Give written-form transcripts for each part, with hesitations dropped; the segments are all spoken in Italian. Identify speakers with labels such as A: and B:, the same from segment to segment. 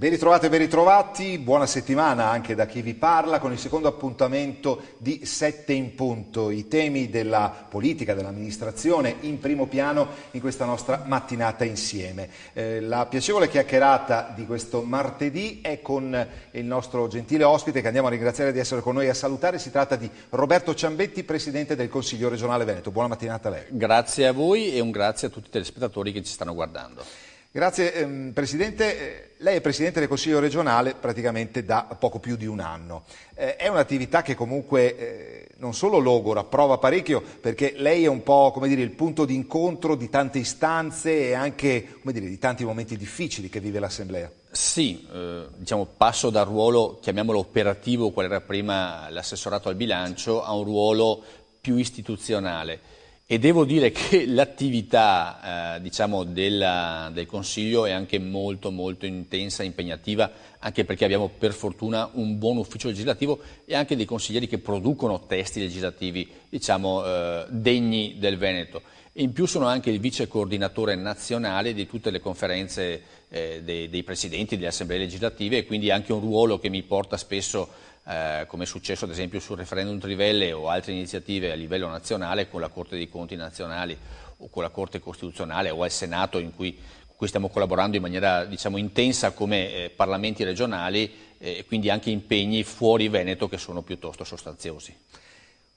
A: Ben ritrovate e ben ritrovati, buona settimana anche da chi vi parla con il secondo appuntamento di 7 in punto, i temi della politica, dell'amministrazione in primo piano in questa nostra mattinata insieme. La piacevole chiacchierata di questo martedì è con il nostro gentile ospite che andiamo a ringraziare di essere con noi a salutare, si tratta di Roberto Ciambetti, Presidente del Consiglio regionale Veneto. Buona mattinata a lei.
B: Grazie a voi e un grazie a tutti i telespettatori che ci stanno guardando.
A: Grazie Presidente, lei è Presidente del Consiglio regionale praticamente da poco più di un anno. È un'attività che comunque non solo logora, prova parecchio perché lei è un po' come dire, il punto di incontro di tante istanze e anche come dire, di tanti momenti difficili che vive l'Assemblea.
B: Sì, diciamo passo dal ruolo, chiamiamolo operativo, qual era prima l'assessorato al bilancio, a un ruolo più istituzionale. E devo dire che l'attività diciamo del Consiglio è anche molto intensa e impegnativa, anche perché abbiamo per fortuna un buon ufficio legislativo e anche dei consiglieri che producono testi legislativi diciamo, degni del Veneto. E in più sono anche il vice coordinatore nazionale di tutte le conferenze dei presidenti delle assemblee legislative e quindi anche un ruolo che mi porta spesso come è successo ad esempio sul referendum Trivelle o altre iniziative a livello nazionale con la Corte dei Conti nazionali o con la Corte Costituzionale o al Senato con cui stiamo collaborando in maniera diciamo, intensa come parlamenti regionali e quindi anche impegni fuori Veneto che sono piuttosto sostanziosi.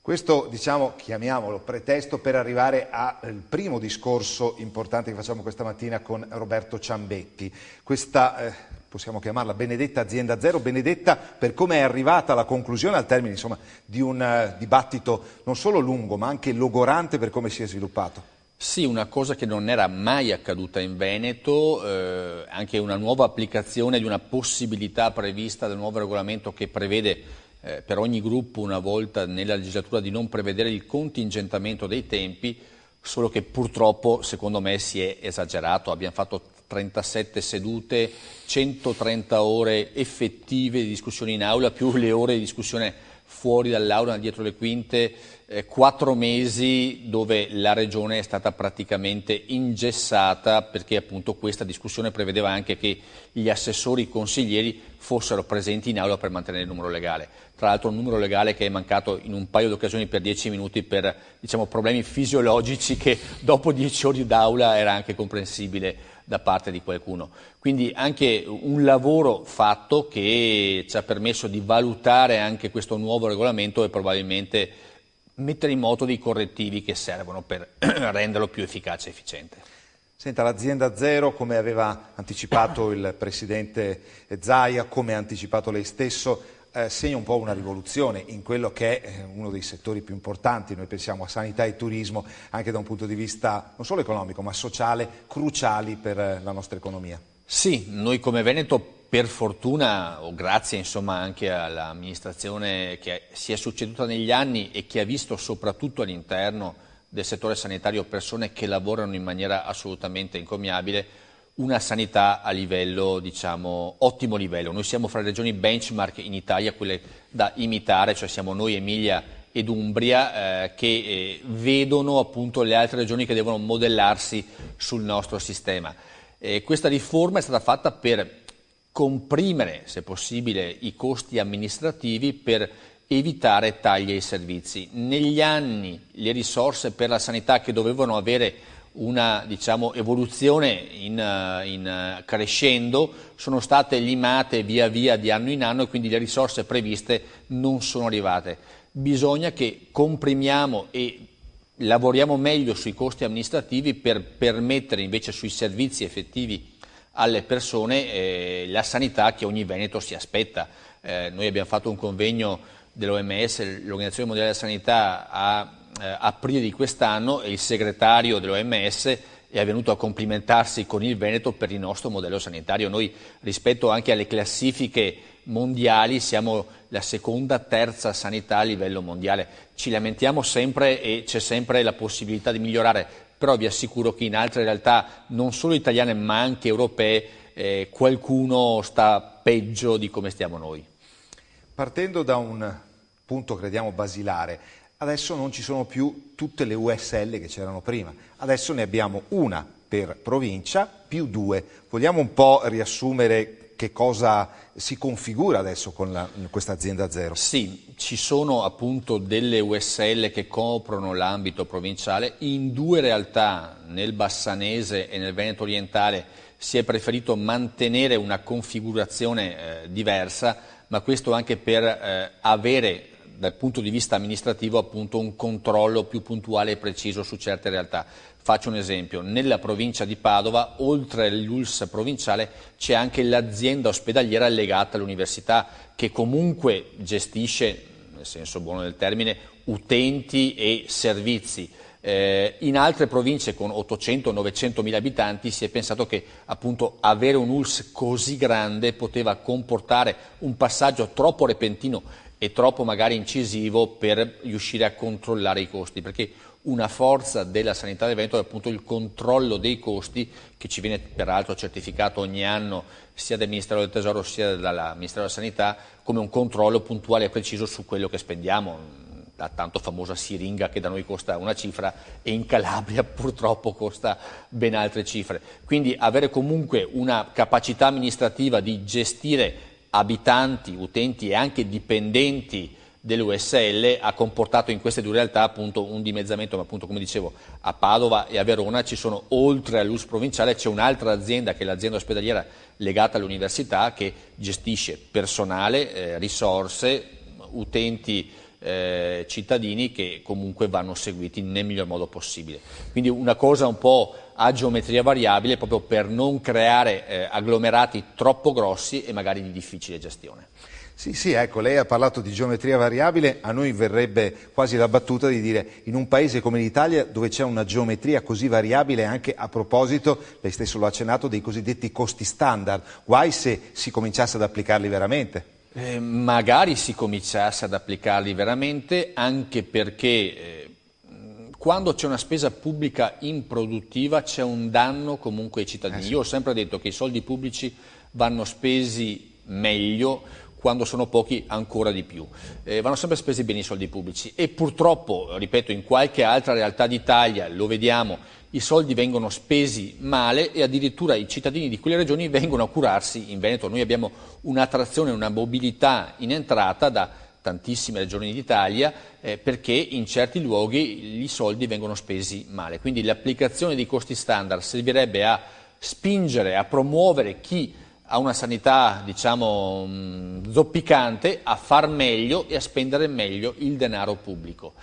A: Questo, diciamo, chiamiamolo pretesto per arrivare al primo discorso importante che facciamo questa mattina con Roberto Ciambetti. Questa, possiamo chiamarla benedetta azienda zero, benedetta per come è arrivata alla conclusione al termine, insomma, di un dibattito non solo lungo ma anche logorante per come si è sviluppato.
B: Sì, una cosa che non era mai accaduta in Veneto, anche una nuova applicazione di una possibilità prevista dal nuovo regolamento che prevede per ogni gruppo una volta nella legislatura di non prevedere il contingentamento dei tempi, solo che purtroppo secondo me si è esagerato, abbiamo fatto 37 sedute, 130 ore effettive di discussione in aula, più le ore di discussione fuori dall'aula, dietro le quinte, 4 mesi dove la Regione è stata praticamente ingessata perché appunto questa discussione prevedeva anche che gli assessori consiglieri fossero presenti in aula per mantenere il numero legale. Tra l'altro un numero legale che è mancato in un paio di occasioni per 10 minuti per diciamo, problemi fisiologici che dopo 10 ore d'aula era anche comprensibile da parte di qualcuno. Quindi anche un lavoro fatto che ci ha permesso di valutare anche questo nuovo regolamento e probabilmente mettere in moto dei correttivi che servono per renderlo più efficace e efficiente.
A: Senta, l'azienda zero, come aveva anticipato il Presidente Zaia, come ha anticipato lei stesso, segna un po' una rivoluzione in quello che è uno dei settori più importanti, noi pensiamo a sanità e turismo, anche da un punto di vista non solo economico ma sociale, cruciali per la nostra economia.
B: Sì, noi come Veneto per fortuna o grazie insomma anche all'amministrazione che si è succeduta negli anni e che ha visto soprattutto all'interno del settore sanitario persone che lavorano in maniera assolutamente encomiabile, una sanità a livello, diciamo, ottimo livello. Noi siamo fra le regioni benchmark in Italia, quelle da imitare, cioè siamo noi Emilia ed Umbria che vedono appunto le altre regioni che devono modellarsi sul nostro sistema. Questa riforma è stata fatta per comprimere, se possibile, i costi amministrativi per evitare tagli ai servizi. Negli anni le risorse per la sanità che dovevano avere una diciamo, evoluzione in crescendo sono state limate via via di anno in anno e quindi le risorse previste non sono arrivate. Bisogna che comprimiamo e lavoriamo meglio sui costi amministrativi per permettere invece sui servizi effettivi alle persone la sanità che ogni Veneto si aspetta. Noi abbiamo fatto un convegno dell'OMS, l'Organizzazione Mondiale della Sanità, a aprile di quest'anno e il segretario dell'OMS è venuto a complimentarsi con il Veneto per il nostro modello sanitario. Noi rispetto anche alle classifiche mondiali siamo la seconda, terza sanità a livello mondiale. Ci lamentiamo sempre e c'è sempre la possibilità di migliorare, però vi assicuro che in altre realtà, non solo italiane ma anche europee, qualcuno sta peggio di come stiamo noi.
A: Partendo da un punto, crediamo, basilare, adesso non ci sono più tutte le USL che c'erano prima, adesso ne abbiamo una per provincia più 2. Vogliamo un po' riassumere che cosa si configura adesso con questa azienda zero?
B: Sì, ci sono appunto delle USL che coprono l'ambito provinciale. In due realtà, nel Bassanese e nel Veneto orientale, si è preferito mantenere una configurazione diversa, ma questo anche per avere dal punto di vista amministrativo appunto un controllo più puntuale e preciso su certe realtà. Faccio un esempio: nella provincia di Padova, oltre all'ULSS provinciale, c'è anche l'azienda ospedaliera legata all'università, che comunque gestisce, nel senso buono del termine, utenti e servizi. In altre province con 800-900 mila abitanti si è pensato che appunto avere un ULSS così grande poteva comportare un passaggio troppo repentino e troppo magari incisivo per riuscire a controllare i costi, perché una forza della sanità del Veneto è appunto il controllo dei costi, che ci viene peraltro certificato ogni anno sia dal Ministero del Tesoro sia dal Ministero della Sanità come un controllo puntuale e preciso su quello che spendiamo. La tanto famosa siringa che da noi costa una cifra e in Calabria purtroppo costa ben altre cifre. Quindi avere comunque una capacità amministrativa di gestire abitanti, utenti e anche dipendenti dell'USL ha comportato in queste due realtà appunto un dimezzamento, ma appunto come dicevo a Padova e a Verona ci sono, oltre all'ULSS provinciale, c'è un'altra azienda che è l'azienda ospedaliera legata all'università che gestisce personale, risorse, utenti, cittadini che comunque vanno seguiti nel miglior modo possibile. Quindi una cosa un po' a geometria variabile proprio per non creare agglomerati troppo grossi e magari di difficile gestione.
A: Sì, ecco, lei ha parlato di geometria variabile, a noi verrebbe quasi la battuta di dire in un paese come l'Italia dove c'è una geometria così variabile, anche a proposito, lei stesso lo ha accennato, dei cosiddetti costi standard, guai se si cominciasse ad applicarli veramente.
B: Magari si cominciasse ad applicarli veramente, anche perché quando c'è una spesa pubblica improduttiva c'è un danno comunque ai cittadini.
A: Sì.
B: Io ho sempre detto che i soldi pubblici vanno spesi meglio, quando sono pochi ancora di più. Vanno sempre spesi bene i soldi pubblici e purtroppo, ripeto, in qualche altra realtà d'Italia lo vediamo, i soldi vengono spesi male e addirittura i cittadini di quelle regioni vengono a curarsi in Veneto. Noi abbiamo un'attrazione, una mobilità in entrata da tantissime regioni d'Italia perché in certi luoghi i soldi vengono spesi male. Quindi l'applicazione di costi standard servirebbe a spingere, a promuovere chi ha una sanità, diciamo, zoppicante, a far meglio e a spendere meglio il denaro pubblico.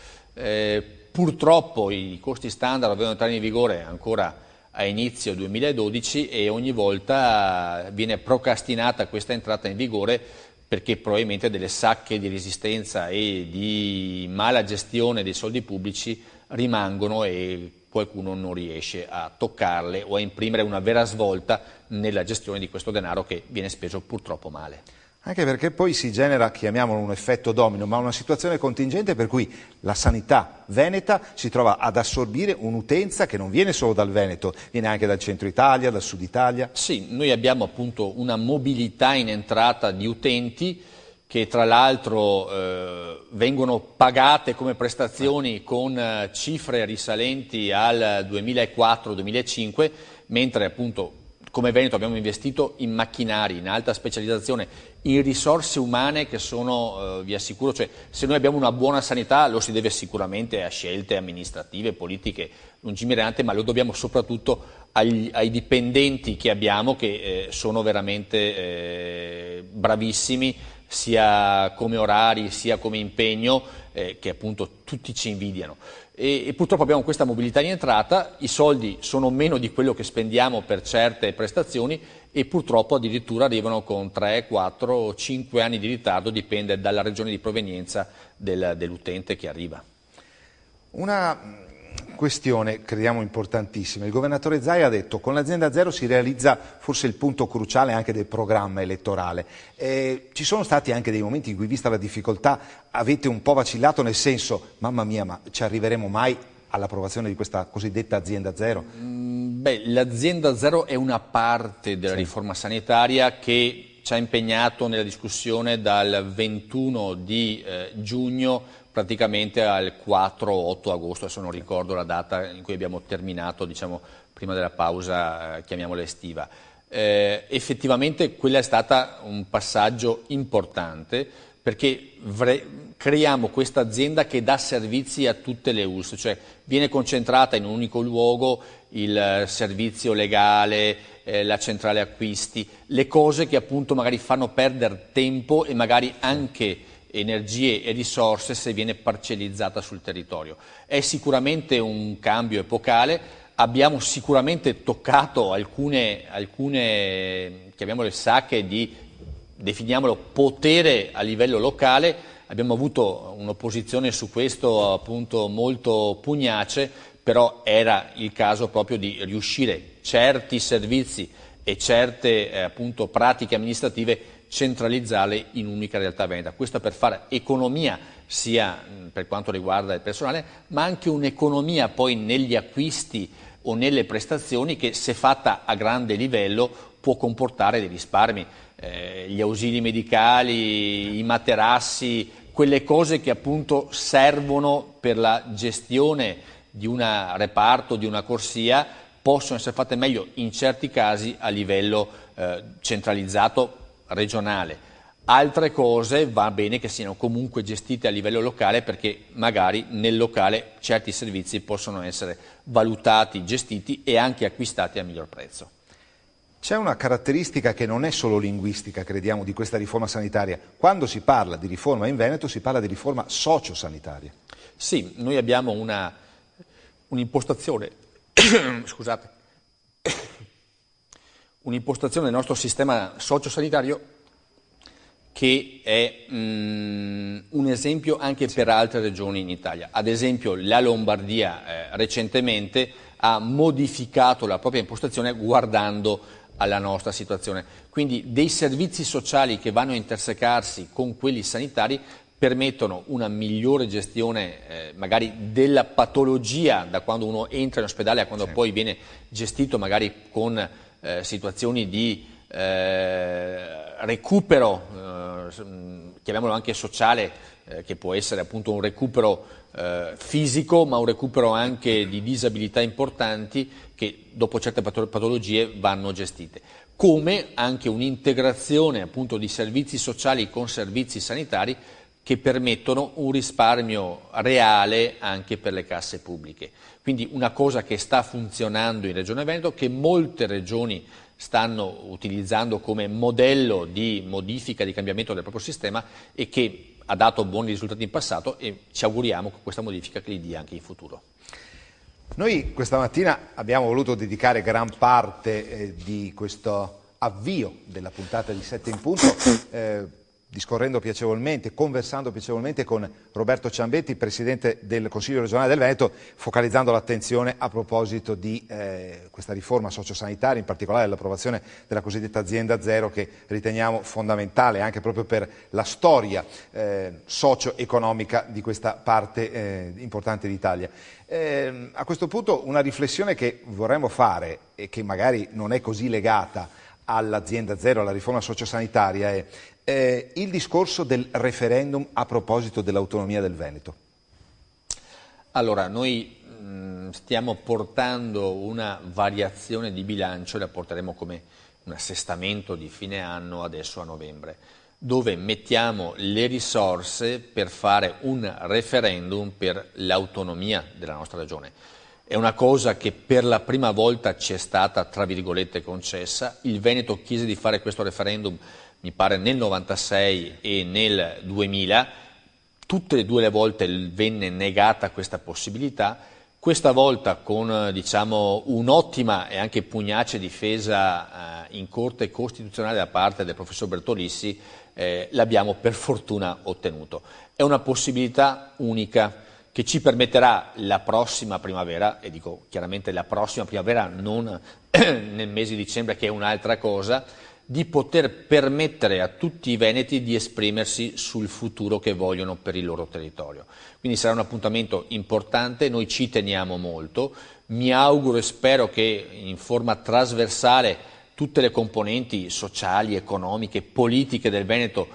B: Purtroppo i costi standard dovevano entrare in vigore ancora a inizio 2012 e ogni volta viene procrastinata questa entrata in vigore perché probabilmente delle sacche di resistenza e di mala gestione dei soldi pubblici rimangono e qualcuno non riesce a toccarle o a imprimere una vera svolta nella gestione di questo denaro che viene speso purtroppo male.
A: Anche perché poi si genera, chiamiamolo un effetto domino, ma una situazione contingente per cui la sanità veneta si trova ad assorbire un'utenza che non viene solo dal Veneto, viene anche dal centro Italia, dal sud Italia.
B: Sì, noi abbiamo appunto una mobilità in entrata di utenti che tra l'altro vengono pagate come prestazioni con cifre risalenti al 2004-2005, mentre appunto come Veneto abbiamo investito in macchinari, in alta specializzazione, in risorse umane che sono, vi assicuro, cioè se noi abbiamo una buona sanità lo si deve sicuramente a scelte amministrative, politiche lungimiranti, ma lo dobbiamo soprattutto ai dipendenti che abbiamo che sono veramente bravissimi, sia come orari sia come impegno, che appunto tutti ci invidiano. E purtroppo abbiamo questa mobilità in entrata, i soldi sono meno di quello che spendiamo per certe prestazioni e purtroppo addirittura arrivano con 3, 4, 5 anni di ritardo, dipende dalla regione di provenienza dell'utente che arriva.
A: Una questione, crediamo, importantissima. Il governatore Zaia ha detto che con l'azienda zero si realizza forse il punto cruciale anche del programma elettorale. Ci sono stati anche dei momenti in cui, vista la difficoltà, avete un po' vacillato nel senso, mamma mia, ma ci arriveremo mai all'approvazione di questa cosiddetta azienda zero?
B: L'azienda zero è una parte della riforma sanitaria che ci ha impegnato nella discussione dal 21 di giugno praticamente al 4-8 agosto, adesso non ricordo la data in cui abbiamo terminato, diciamo, prima della pausa, chiamiamola estiva. effettivamente quello è stato un passaggio importante, perché creiamo questa azienda che dà servizi a tutte le ULSS, cioè viene concentrata in un unico luogo il servizio legale, la centrale acquisti, le cose che appunto magari fanno perdere tempo e magari anche energie e risorse se viene parcellizzata sul territorio. È sicuramente un cambio epocale. Abbiamo sicuramente toccato alcune chiamiamole sacche di, definiamolo, potere a livello locale. Abbiamo avuto un'opposizione su questo appunto molto pugnace, però era il caso proprio di riuscire certi servizi e certe appunto pratiche amministrative centralizzarle in un'unica realtà veneta. Questo per fare economia sia per quanto riguarda il personale, ma anche un'economia poi negli acquisti o nelle prestazioni che, se fatta a grande livello, può comportare dei risparmi. Gli ausili medicali, i materassi, quelle cose che appunto servono per la gestione di un reparto, di una corsia, possono essere fatte meglio in certi casi a livello centralizzato, regionale. Altre cose va bene che siano comunque gestite a livello locale, perché magari nel locale certi servizi possono essere valutati, gestiti e anche acquistati a miglior prezzo.
A: C'è una caratteristica che non è solo linguistica, crediamo, di questa riforma sanitaria. Quando si parla di riforma in Veneto si parla di riforma sociosanitaria.
B: Sì, noi abbiamo un'impostazione scusate, un'impostazione del nostro sistema sociosanitario che è un esempio anche per altre regioni in Italia. Ad esempio la Lombardia recentemente ha modificato la propria impostazione guardando alla nostra situazione. Quindi dei servizi sociali che vanno a intersecarsi con quelli sanitari permettono una migliore gestione magari della patologia da quando uno entra in ospedale a quando poi viene gestito magari con situazioni di recupero, chiamiamolo anche sociale, che può essere appunto un recupero fisico, ma un recupero anche di disabilità importanti che dopo certe patologie vanno gestite, come anche un'integrazione appunto di servizi sociali con servizi sanitari che permettono un risparmio reale anche per le casse pubbliche. Quindi una cosa che sta funzionando in Regione Veneto, che molte regioni stanno utilizzando come modello di modifica, di cambiamento del proprio sistema, e che ha dato buoni risultati in passato, e ci auguriamo con questa modifica che li dia anche in futuro.
A: Noi questa mattina abbiamo voluto dedicare gran parte di questo avvio della puntata di 7 in punto discorrendo piacevolmente, conversando piacevolmente con Roberto Ciambetti, Presidente del Consiglio regionale del Veneto, focalizzando l'attenzione a proposito di questa riforma sociosanitaria, in particolare l'approvazione della cosiddetta azienda zero, che riteniamo fondamentale anche proprio per la storia socio-economica di questa parte importante d'Italia. A questo punto una riflessione che vorremmo fare e che magari non è così legata all'azienda zero, alla riforma sociosanitaria, è il discorso del referendum a proposito dell'autonomia del Veneto.
B: Allora, noi stiamo portando una variazione di bilancio, la porteremo come un assestamento di fine anno adesso a novembre, dove mettiamo le risorse per fare un referendum per l'autonomia della nostra regione. È una cosa che per la prima volta ci è stata, tra virgolette, concessa. Il Veneto chiese di fare questo referendum, mi pare, nel 96 e nel 2000. Tutte e due le volte venne negata questa possibilità. Questa volta con un'ottima e anche pugnace difesa in Corte Costituzionale da parte del professor Bertolissi, l'abbiamo per fortuna ottenuto. È una possibilità unica che ci permetterà la prossima primavera, e dico chiaramente la prossima primavera, non nel mese di dicembre, che è un'altra cosa, di poter permettere a tutti i veneti di esprimersi sul futuro che vogliono per il loro territorio. Quindi sarà un appuntamento importante, noi ci teniamo molto, mi auguro e spero che in forma trasversale tutte le componenti sociali, economiche, politiche del Veneto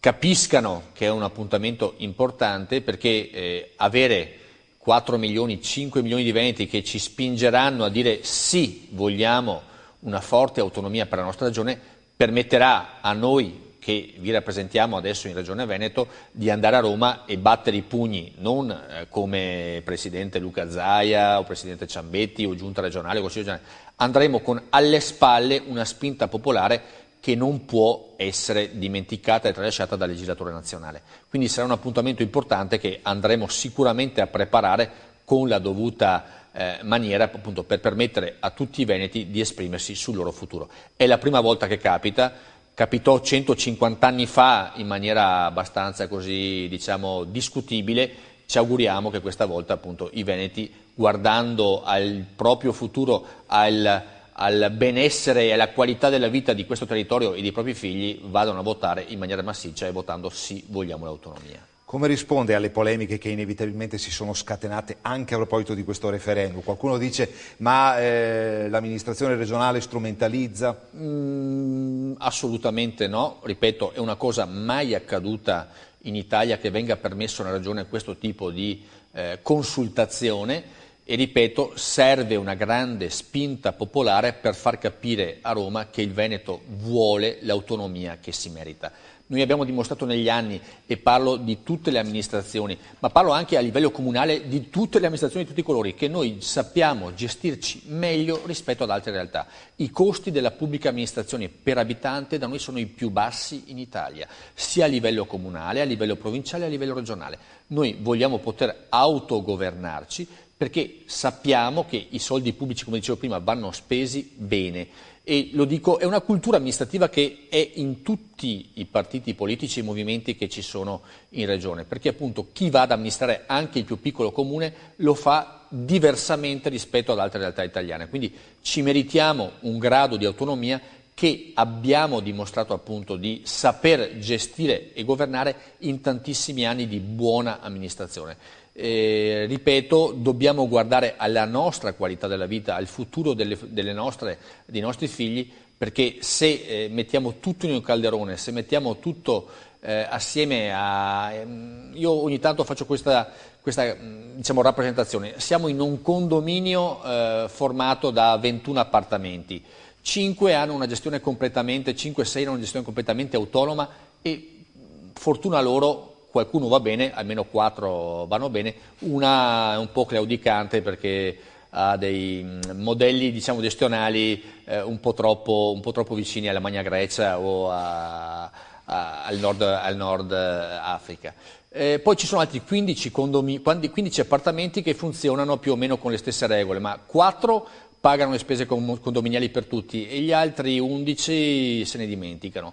B: capiscano che è un appuntamento importante, perché avere 4 milioni, 5 milioni di veneti che ci spingeranno a dire sì, vogliamo una forte autonomia per la nostra regione, permetterà a noi che vi rappresentiamo adesso in Regione Veneto di andare a Roma e battere i pugni, non come Presidente Luca Zaia o Presidente Ciambetti o Giunta regionale o Consiglio regionale. Andremo con alle spalle una spinta popolare che non può essere dimenticata e tralasciata dal legislatore nazionale. Quindi sarà un appuntamento importante che andremo sicuramente a preparare con la dovuta maniera, appunto, per permettere a tutti i veneti di esprimersi sul loro futuro. È la prima volta che capitò 150 anni fa in maniera abbastanza così, diciamo, discutibile. Ci auguriamo che questa volta, appunto, i veneti, guardando al proprio futuro, al benessere e alla qualità della vita di questo territorio e dei propri figli, vadano a votare in maniera massiccia e votando sì, vogliamo l'autonomia.
A: Come risponde alle polemiche che inevitabilmente si sono scatenate anche a proposito di questo referendum? Qualcuno dice ma l'amministrazione regionale strumentalizza?
B: Assolutamente no, ripeto, è una cosa mai accaduta in Italia che venga permesso a una regione questo tipo di consultazione e ripeto, serve una grande spinta popolare per far capire a Roma che il Veneto vuole l'autonomia che si merita. Noi abbiamo dimostrato negli anni, e parlo di tutte le amministrazioni, ma parlo anche a livello comunale di tutte le amministrazioni di tutti i colori, che noi sappiamo gestirci meglio rispetto ad altre realtà. I costi della pubblica amministrazione per abitante da noi sono i più bassi in Italia, sia a livello comunale, a livello provinciale, a livello regionale. Noi vogliamo poter autogovernarci perché sappiamo che i soldi pubblici, come dicevo prima, vanno spesi bene. E lo dico, è una cultura amministrativa che è in tutti i partiti politici e i movimenti che ci sono in regione, perché appunto chi va ad amministrare anche il più piccolo comune lo fa diversamente rispetto ad altre realtà italiane, quindi ci meritiamo un grado di autonomia che abbiamo dimostrato appunto di saper gestire e governare in tantissimi anni di buona amministrazione. Ripeto, dobbiamo guardare alla nostra qualità della vita, al futuro dei nostri figli, perché se mettiamo tutto in un calderone, se mettiamo tutto assieme a... Io ogni tanto faccio questa diciamo, rappresentazione. Siamo in un condominio formato da 21 appartamenti. 5 hanno una gestione completamente, 5-6 hanno una gestione completamente autonoma e fortuna loro, qualcuno va bene, almeno 4 vanno bene, una è un po' claudicante perché ha dei modelli, diciamo, gestionali un po' troppo vicini alla Magna Grecia o al nord Africa. Poi ci sono altri 15 appartamenti che funzionano più o meno con le stesse regole, ma 4 pagano le spese condominiali per tutti e gli altri 11 se ne dimenticano.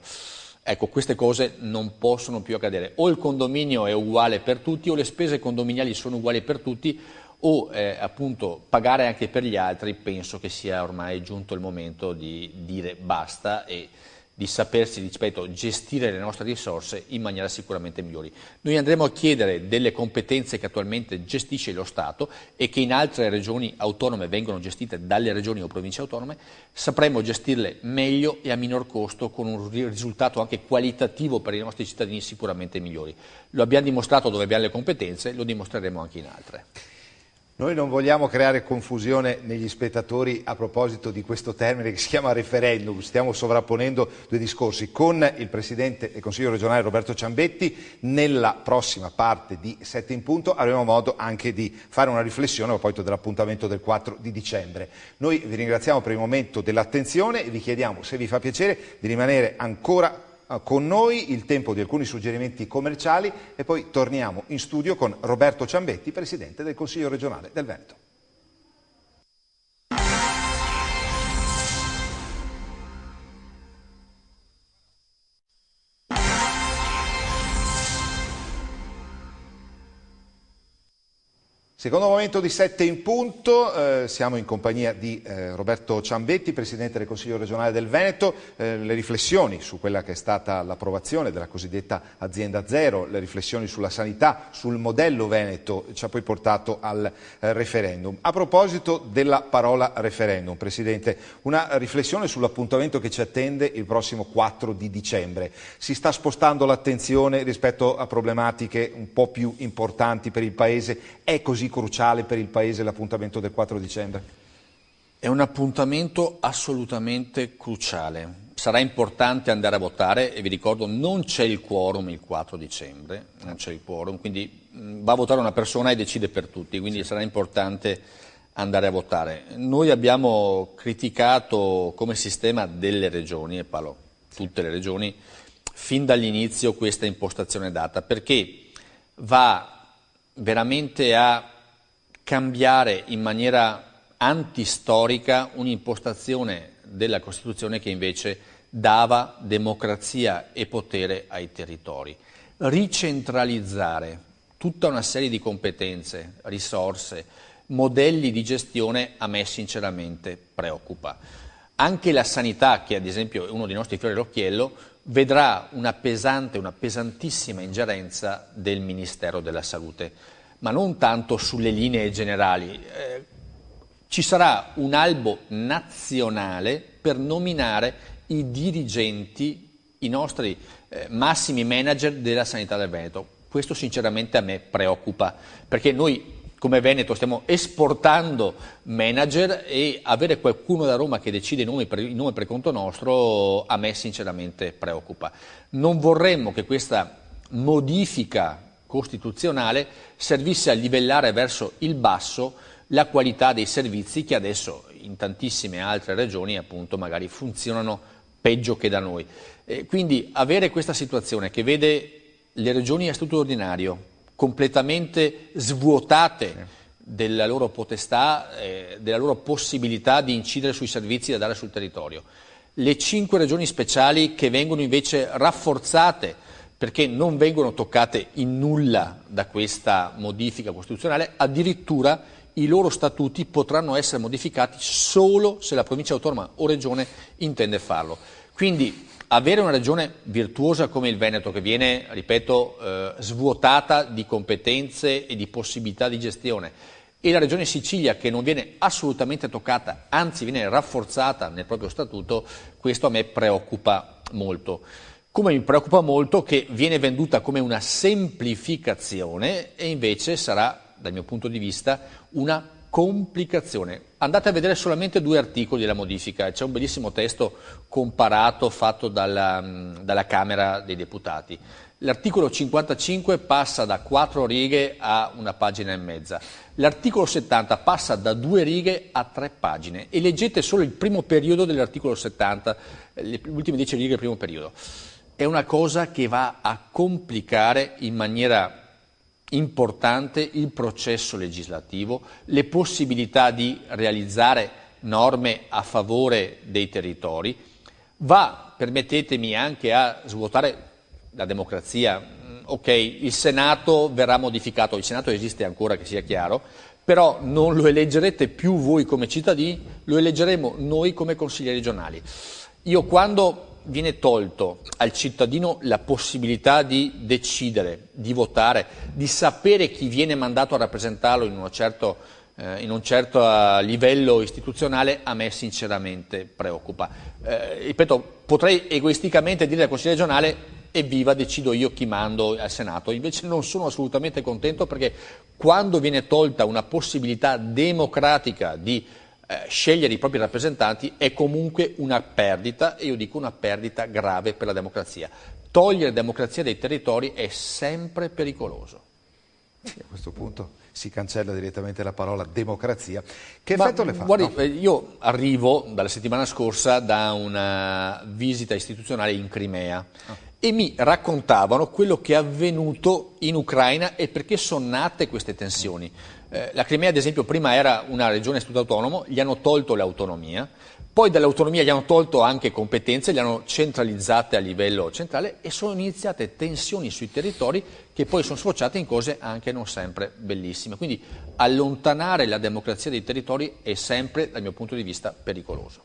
B: Ecco, queste cose non possono più accadere. O il condominio è uguale per tutti, o le spese condominiali sono uguali per tutti, o appunto pagare anche per gli altri. Penso che sia ormai giunto il momento di dire basta e di sapersi, ripeto, gestire le nostre risorse in maniera sicuramente migliori. Noi andremo a chiedere delle competenze che attualmente gestisce lo Stato e che in altre regioni autonome vengono gestite dalle regioni o province autonome, sapremo gestirle meglio e a minor costo con un risultato anche qualitativo per i nostri cittadini sicuramente migliori. Lo abbiamo dimostrato dove abbiamo le competenze, lo dimostreremo anche in altre.
A: Noi non vogliamo creare confusione negli spettatori a proposito di questo termine che si chiama referendum, stiamo sovrapponendo due discorsi. Con il Presidente del Consiglio regionale Roberto Ciambetti nella prossima parte di 7 in punto avremo modo anche di fare una riflessione a proposito dell'appuntamento del 4 di dicembre. Noi vi ringraziamo per il momento dell'attenzione e vi chiediamo, se vi fa piacere, di rimanere ancora con noi, il tempo di alcuni suggerimenti commerciali e poi torniamo in studio con Roberto Ciambetti, Presidente del Consiglio regionale del Veneto. Secondo momento di 7 in punto, siamo in compagnia di Roberto Ciambetti, Presidente del Consiglio regionale del Veneto, le riflessioni su quella che è stata l'approvazione della cosiddetta azienda zero, le riflessioni sulla sanità, sul modello Veneto ci ha poi portato al referendum. A proposito della parola referendum, Presidente, una riflessione sull'appuntamento che ci attende il prossimo 4 di dicembre. Si sta spostando l'attenzione rispetto a problematiche un po' più importanti per il Paese? È così cruciale per il Paese l'appuntamento del 4 dicembre?
B: È un appuntamento assolutamente cruciale. Sarà importante andare a votare e vi ricordo non c'è il quorum il 4 dicembre, non c'è il quorum, quindi va a votare una persona e decide per tutti, quindi sarà importante andare a votare. Noi abbiamo criticato come sistema delle regioni, e parlo tutte le regioni, fin dall'inizio questa impostazione data, perché va veramente a cambiare in maniera antistorica un'impostazione della Costituzione che invece dava democrazia e potere ai territori. Ricentralizzare tutta una serie di competenze, risorse, modelli di gestione a me sinceramente preoccupa. Anche la sanità, che ad esempio è uno dei nostri fiori all'occhiello, vedrà una pesantissima ingerenza del Ministero della Salute, ma non tanto sulle linee generali. Ci sarà un albo nazionale per nominare i dirigenti, i nostri massimi manager della sanità del Veneto. Questo sinceramente a me preoccupa, perché noi come Veneto stiamo esportando manager e avere qualcuno da Roma che decide il nome per conto nostro a me sinceramente preoccupa. Non vorremmo che questa modifica costituzionale servisse a livellare verso il basso la qualità dei servizi che adesso in tantissime altre regioni appunto magari funzionano peggio che da noi. Quindi avere questa situazione che vede le regioni a statuto ordinario completamente svuotate della loro potestà, della loro possibilità di incidere sui servizi da dare sul territorio, le 5 regioni speciali che vengono invece rafforzate perché non vengono toccate in nulla da questa modifica costituzionale, addirittura i loro statuti potranno essere modificati solo se la provincia autonoma o regione intende farlo. Quindi avere una regione virtuosa come il Veneto, che viene, ripeto, svuotata di competenze e di possibilità di gestione, e la regione Sicilia che non viene assolutamente toccata, anzi viene rafforzata nel proprio statuto, questo a me preoccupa molto. Come mi preoccupa molto che viene venduta come una semplificazione e invece sarà, dal mio punto di vista, una complicazione. Andate a vedere solamente 2 articoli della modifica, c'è un bellissimo testo comparato fatto dalla Camera dei Deputati. L'articolo 55 passa da 4 righe a 1 pagina e mezza, l'articolo 70 passa da 2 righe a 3 pagine e leggete solo il primo periodo dell'articolo 70, le ultime 10 righe del primo periodo. È una cosa che va a complicare in maniera importante il processo legislativo, le possibilità di realizzare norme a favore dei territori, va, permettetemi, anche a svuotare la democrazia. Ok, il Senato verrà modificato, il Senato esiste ancora, che sia chiaro, però non lo eleggerete più voi come cittadini, lo eleggeremo noi come consiglieri regionali. Io quando viene tolto al cittadino la possibilità di decidere, di votare, di sapere chi viene mandato a rappresentarlo in un certo livello istituzionale, a me sinceramente preoccupa. Ripeto, potrei egoisticamente dire al Consiglio regionale evviva, decido io chi mando al Senato, invece non sono assolutamente contento perché quando viene tolta una possibilità democratica di scegliere i propri rappresentanti è comunque una perdita, e io dico una perdita grave per la democrazia. Togliere democrazia dai territori è sempre pericoloso.
A: Sì, a questo punto si cancella direttamente la parola democrazia. Che effetto le fa?
B: Guardi, no? Io arrivo dalla settimana scorsa da una visita istituzionale in Crimea e mi raccontavano quello che è avvenuto in Ucraina e perché sono nate queste tensioni. La Crimea, ad esempio, prima era una regione a statuto autonomo, gli hanno tolto l'autonomia, poi dall'autonomia gli hanno tolto anche competenze, le hanno centralizzate a livello centrale e sono iniziate tensioni sui territori che poi sono sfociate in cose anche non sempre bellissime. Quindi allontanare la democrazia dei territori è sempre, dal mio punto di vista, pericoloso.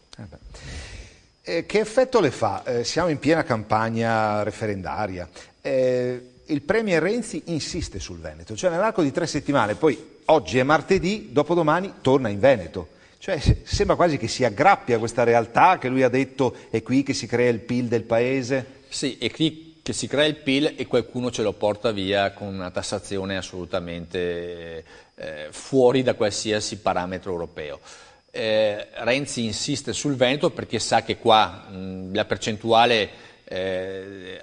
A: Che effetto le fa? Siamo in piena campagna referendaria. Il Premier Renzi insiste sul Veneto, cioè nell'arco di 3 settimane, poi oggi è martedì, dopodomani torna in Veneto. Cioè sembra quasi che si aggrappi a questa realtà che lui ha detto è qui che si crea il PIL del paese.
B: Sì, è qui che si crea il PIL e qualcuno ce lo porta via con una tassazione assolutamente fuori da qualsiasi parametro europeo. Renzi insiste sul Veneto perché sa che qua la percentuale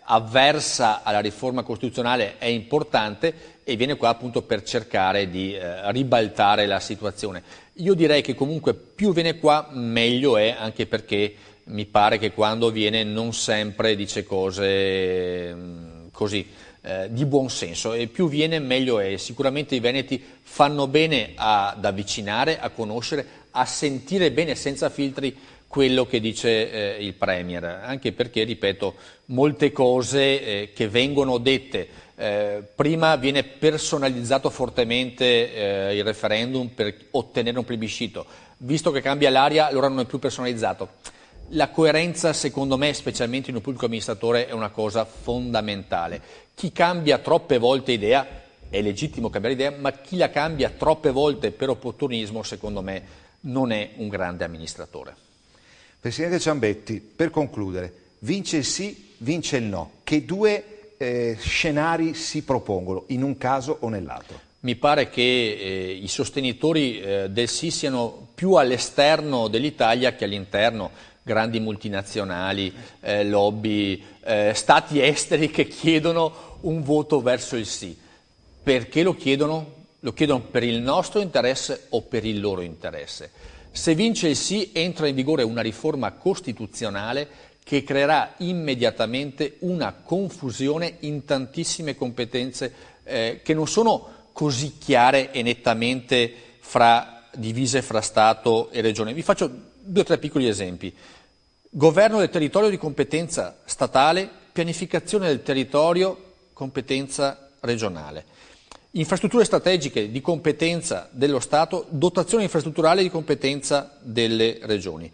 B: avversa alla riforma costituzionale è importante e viene qua appunto per cercare di ribaltare la situazione. Io direi che comunque più viene qua meglio è, anche perché mi pare che quando viene non sempre dice cose così di buon senso, e più viene meglio è. Sicuramente i veneti fanno bene ad avvicinare, a conoscere, a sentire bene senza filtri quello che dice il Premier, anche perché, ripeto, molte cose che vengono dette, prima viene personalizzato fortemente il referendum per ottenere un plebiscito, visto che cambia l'aria allora non è più personalizzato. La coerenza, secondo me, specialmente in un pubblico amministratore, è una cosa fondamentale. Chi cambia troppe volte idea, è legittimo cambiare idea, ma chi la cambia troppe volte per opportunismo, secondo me, non è un grande amministratore.
A: Presidente Ciambetti, per concludere, vince il sì, vince il no. Che due scenari si propongono, in un caso o nell'altro?
B: Mi pare che i sostenitori del sì siano più all'esterno dell'Italia che all'interno, grandi multinazionali, lobby, stati esteri che chiedono un voto verso il sì. Perché lo chiedono? Lo chiedono per il nostro interesse o per il loro interesse? Se vince il sì, entra in vigore una riforma costituzionale che creerà immediatamente una confusione in tantissime competenze che non sono così chiare e nettamente divise fra Stato e Regione. Vi faccio 2 o 3 piccoli esempi. Governo del territorio di competenza statale, pianificazione del territorio, competenza regionale. Infrastrutture strategiche di competenza dello Stato, dotazione infrastrutturale di competenza delle regioni.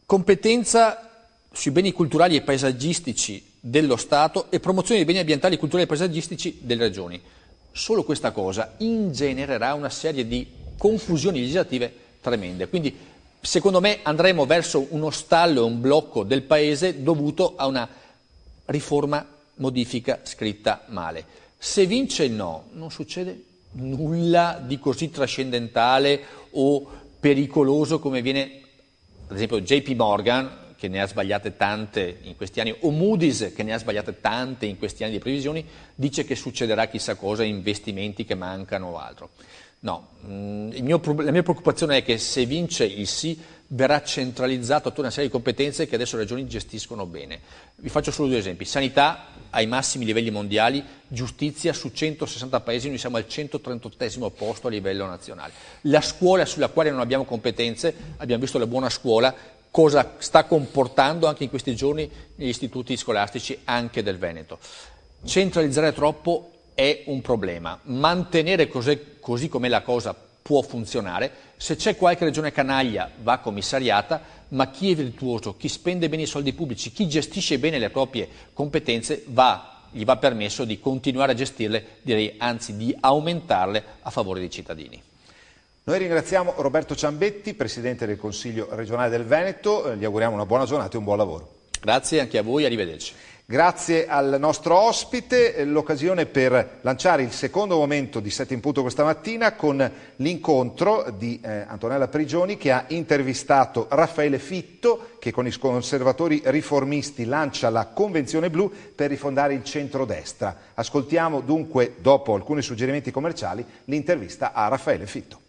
B: Competenza sui beni culturali e paesaggistici dello Stato e promozione dei beni ambientali, culturali e paesaggistici delle regioni. Solo questa cosa ingenererà una serie di confusioni legislative tremende. Quindi, secondo me, andremo verso uno stallo e un blocco del Paese dovuto a una riforma modifica scritta male. Se vince il no, non succede nulla di così trascendentale o pericoloso come viene, ad esempio, JP Morgan, che ne ha sbagliate tante in questi anni, o Moody's, che ne ha sbagliate tante in questi anni di previsioni, dice che succederà chissà cosa, investimenti che mancano o altro. No, la mia preoccupazione è che se vince il sì verrà centralizzato tutta una serie di competenze che adesso le regioni gestiscono bene. Vi faccio solo 2 esempi. Sanità ai massimi livelli mondiali, giustizia su 160 paesi, noi siamo al 138° posto a livello nazionale. La scuola sulla quale non abbiamo competenze, abbiamo visto la buona scuola, cosa sta comportando anche in questi giorni negli istituti scolastici anche del Veneto. Centralizzare troppo è un problema, mantenere così com'è la cosa può funzionare, se c'è qualche regione canaglia va commissariata, ma chi è virtuoso, chi spende bene i soldi pubblici, chi gestisce bene le proprie competenze gli va permesso di continuare a gestirle, direi anzi di aumentarle a favore dei cittadini.
A: Noi ringraziamo Roberto Ciambetti, Presidente del Consiglio regionale del Veneto, gli auguriamo una buona giornata e un buon lavoro.
B: Grazie anche a voi, arrivederci.
A: Grazie al nostro ospite, l'occasione per lanciare il secondo momento di 7 in punto questa mattina con l'incontro di Antonella Prigioni, che ha intervistato Raffaele Fitto, che con i conservatori riformisti lancia la Convenzione Blu per rifondare il centrodestra. Ascoltiamo dunque, dopo alcuni suggerimenti commerciali, l'intervista a Raffaele Fitto.